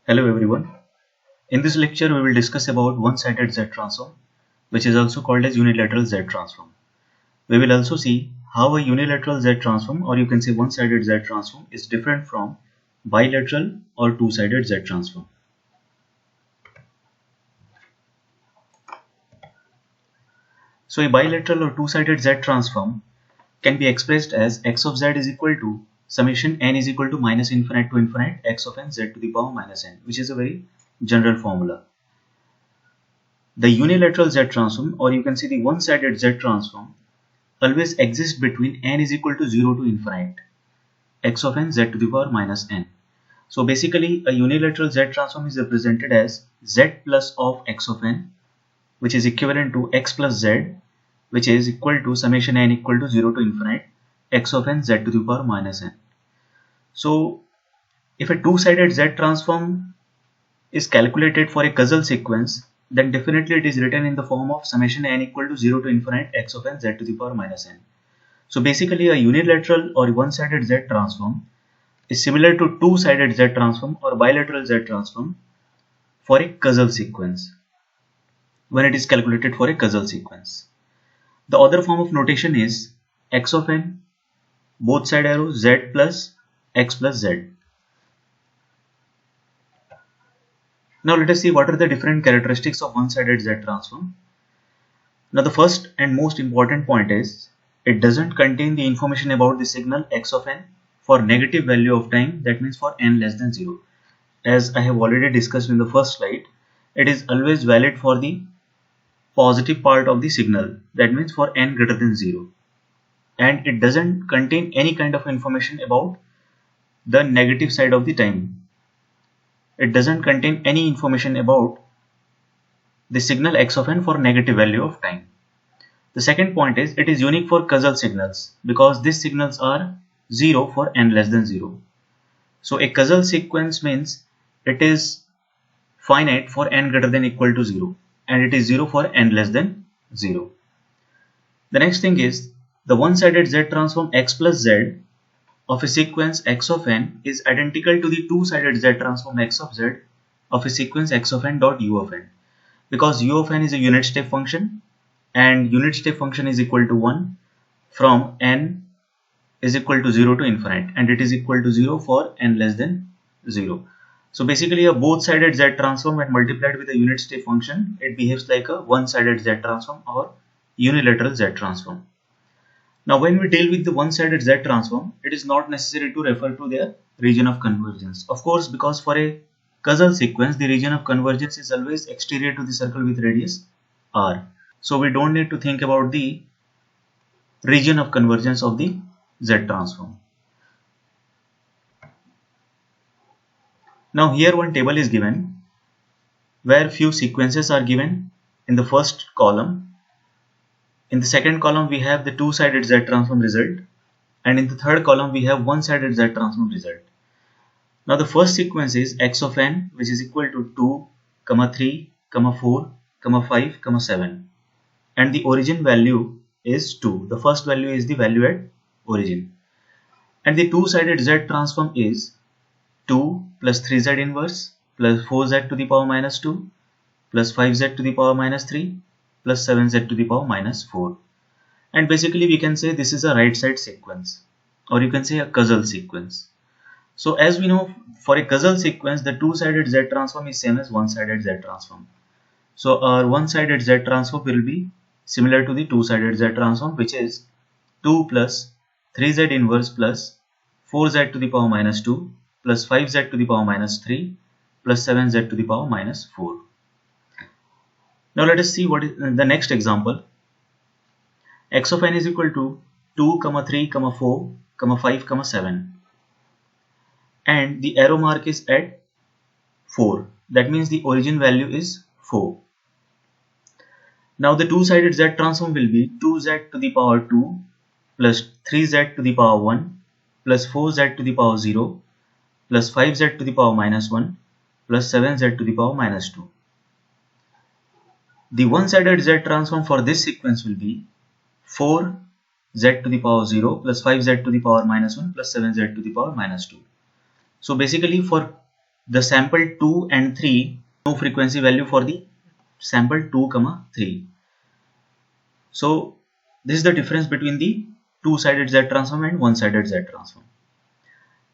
Hello everyone. In this lecture we will discuss about one-sided Z transform, which is also called as unilateral Z transform. We will also see how a unilateral Z transform, or you can say one-sided Z transform, is different from bilateral or two-sided Z transform. So a bilateral or two-sided Z transform can be expressed as x of z is equal to summation n is equal to minus infinite to infinite x of n z to the power minus n, which is a very general formula. The unilateral Z transform, or you can say the one-sided Z transform, always exists between n is equal to 0 to infinite x of n z to the power minus n. So basically a unilateral Z transform is represented as z plus of x of n, which is equivalent to x plus z, which is equal to summation n equal to 0 to infinite x of n z to the power minus n. So if a two-sided Z transform is calculated for a causal sequence, then definitely it is written in the form of summation n equal to 0 to infinite x of n z to the power minus n. So basically a unilateral or one-sided Z transform is similar to two-sided Z transform or bilateral Z transform for a causal sequence when it is calculated for a causal sequence. The other form of notation is x of n, both side arrow z plus x plus z. Now let us see what are the different characteristics of one-sided Z transform. Now the first and most important point is it doesn't contain the information about the signal x of n for negative value of time, that means for n less than 0. As I have already discussed in the first slide, it is always valid for the positive part of the signal, that means for n greater than 0. And it doesn't contain any kind of information about the negative side of the time. It doesn't contain any information about the signal x of n for negative value of time. The second point is it is unique for causal signals because these signals are 0 for n less than 0. So a causal sequence means it is finite for n greater than equal to 0 and it is 0 for n less than 0. The next thing is the one-sided Z transform x plus z of a sequence x of n is identical to the two-sided Z transform x of z of a sequence x of n dot u of n, because u of n is a unit step function and unit step function is equal to 1 from n is equal to 0 to infinite, and it is equal to 0 for n less than 0. So basically a both-sided Z transform when multiplied with a unit step function, it behaves like a one-sided Z transform or unilateral Z transform. Now when we deal with the one-sided Z transform, it is not necessary to refer to their region of convergence. Of course, because for a causal sequence, the region of convergence is always exterior to the circle with radius r. So we don't need to think about the region of convergence of the Z transform. Now here one table is given where few sequences are given in the first column. In the second column we have the two-sided Z transform result, and in the third column we have one-sided Z transform result. Now the first sequence is x of n, which is equal to 2, 3, 4, 5, 7, and the origin value is 2. The first value is the value at origin, and the two-sided Z transform is 2 plus 3z inverse plus 4z to the power minus 2 plus 5z to the power minus 3 plus 7z to the power minus 4. And basically we can say this is a right side sequence, or you can say a causal sequence. So as we know, for a causal sequence the two-sided Z transform is same as one-sided Z transform. So our one-sided Z transform will be similar to the two-sided Z transform, which is 2 plus 3z inverse plus 4z to the power minus 2 plus 5z to the power minus 3 plus 7z to the power minus 4. Now let us see what is the next example. X of n is equal to 2, 3, 4, 5, 7, and the arrow mark is at 4. That means the origin value is 4. Now the two-sided Z transform will be 2z to the power 2 plus 3z to the power 1 plus 4z to the power 0 plus 5z to the power minus 1 plus 7z to the power minus 2. The one-sided Z transform for this sequence will be 4z to the power 0 plus 5z to the power minus 1 plus 7z to the power minus 2. So basically for the sample 2 and 3, no frequency value for the sample 2, 3. So this is the difference between the two-sided Z transform and one-sided Z transform.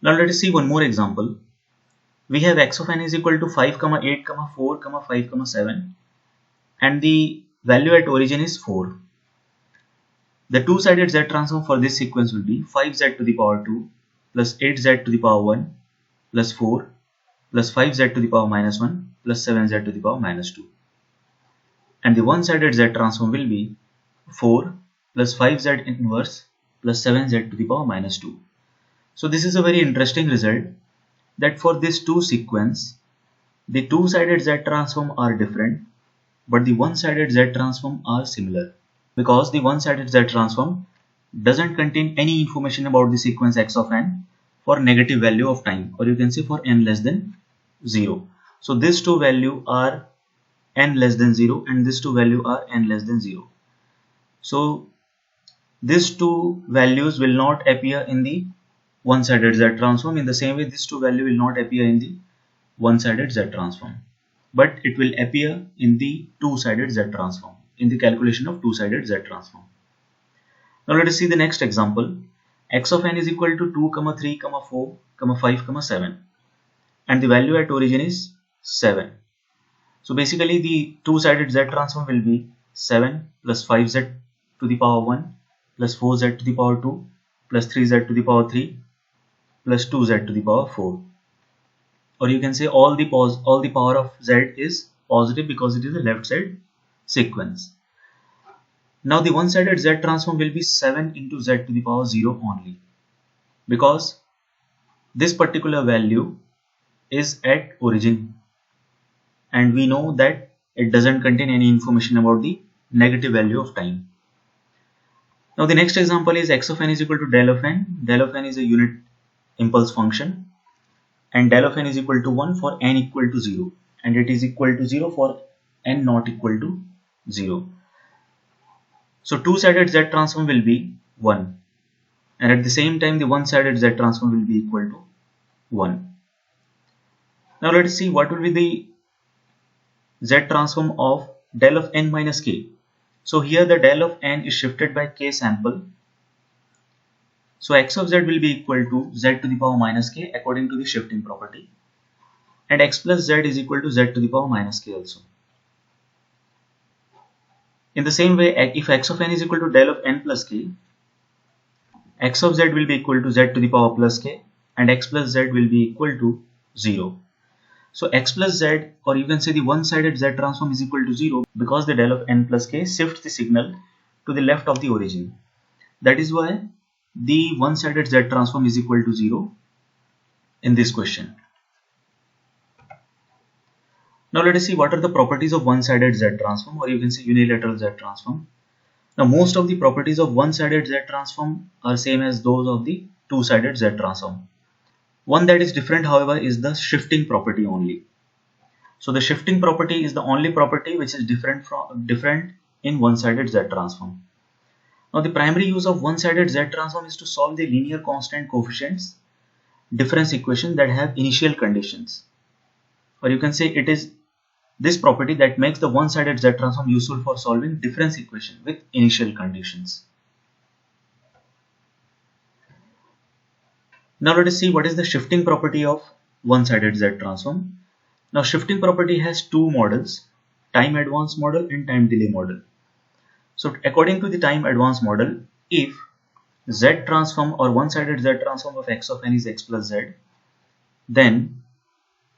Now let us see one more example. We have x of n is equal to 5, 8, 4, 5, 7, and the value at origin is 4. The two-sided Z transform for this sequence will be 5z to the power 2 plus 8z to the power 1 plus 4 plus 5z to the power minus 1 plus 7z to the power minus 2. And the one-sided Z transform will be 4 plus 5z inverse plus 7z to the power minus 2. So this is a very interesting result, that for this two sequence, the two-sided Z transform are different, but the one-sided Z transform are similar, because the one-sided Z transform doesn't contain any information about the sequence x of n for negative value of time, or you can say for n less than 0. So these two value are n less than 0 and these two value are n less than 0. So these two values will not appear in the one-sided Z transform. In the same way, these two value will not appear in the one-sided Z transform, but it will appear in the two-sided Z transform, in the calculation of two-sided Z transform. Now let us see the next example. X of n is equal to 2, 3, 4, 5, 7, and the value at origin is 7. So basically the two-sided Z transform will be 7 plus 5z to the power 1 plus 4z to the power 2 plus 3z to the power 3 plus 2z to the power 4. Or you can say all the power of z is positive because it is a left side sequence. Now the one-sided Z transform will be 7 into z to the power 0 only, because this particular value is at origin and we know that it doesn't contain any information about the negative value of time. Now the next example is x of n is equal to del of n. Del of n is a unit impulse function, and del of n is equal to 1 for n equal to 0, and it is equal to 0 for n not equal to 0. So two-sided Z transform will be 1, and at the same time the one-sided Z transform will be equal to 1. Now let us see what will be the Z transform of del of n minus k. So here the del of n is shifted by k sample. So x of z will be equal to z to the power minus k according to the shifting property, and x plus z is equal to z to the power minus k also. In the same way, if x of n is equal to del of n plus k, x of z will be equal to z to the power plus k, and x plus z will be equal to 0. So x plus z, or you can say the one-sided Z transform, is equal to 0 because the del of n plus k shifts the signal to the left of the origin. That is why the one-sided Z transform is equal to 0 in this question. Now let us see what are the properties of one-sided Z transform, or you can say unilateral Z transform. Now most of the properties of one-sided Z transform are same as those of the two-sided Z transform. One that is different, however, is the shifting property only. So the shifting property is the only property which is different in one-sided Z transform. Now the primary use of one-sided Z transform is to solve the linear constant coefficients difference equation that have initial conditions, or you can say it is this property that makes the one-sided Z transform useful for solving difference equation with initial conditions. Now let us see what is the shifting property of one-sided Z transform. Now shifting property has two models, time advance model and time delay model. So according to the time advance model, if Z transform or one-sided Z transform of x of n is x plus z, then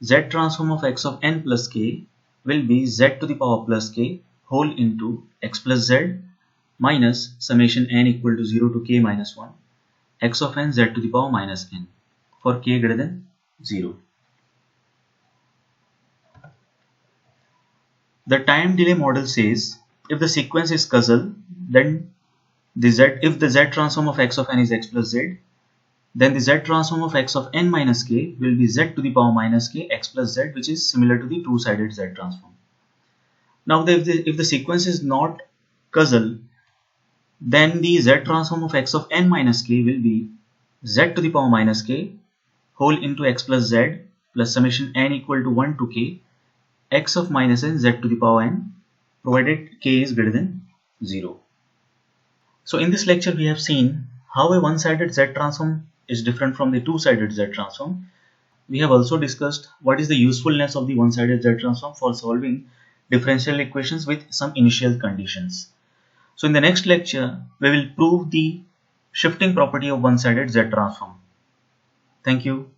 Z transform of x of n plus k will be z to the power plus k whole into x plus z minus summation n equal to 0 to k minus 1 x of n z to the power minus n for k greater than 0. The time delay model says if the sequence is causal, then if the Z transform of x of n is x plus z, then the Z transform of x of n minus k will be z to the power minus k x plus z, which is similar to the two-sided Z transform. Now if the sequence is not causal, then the Z transform of x of n minus k will be z to the power minus k whole into x plus z plus summation n equal to 1 to k x of minus n z to the power n, provided k is greater than 0. So in this lecture we have seen how a one-sided Z transform is different from the two-sided Z transform. We have also discussed what is the usefulness of the one-sided Z transform for solving differential equations with some initial conditions. So in the next lecture we will prove the shifting property of one-sided Z transform. Thank you.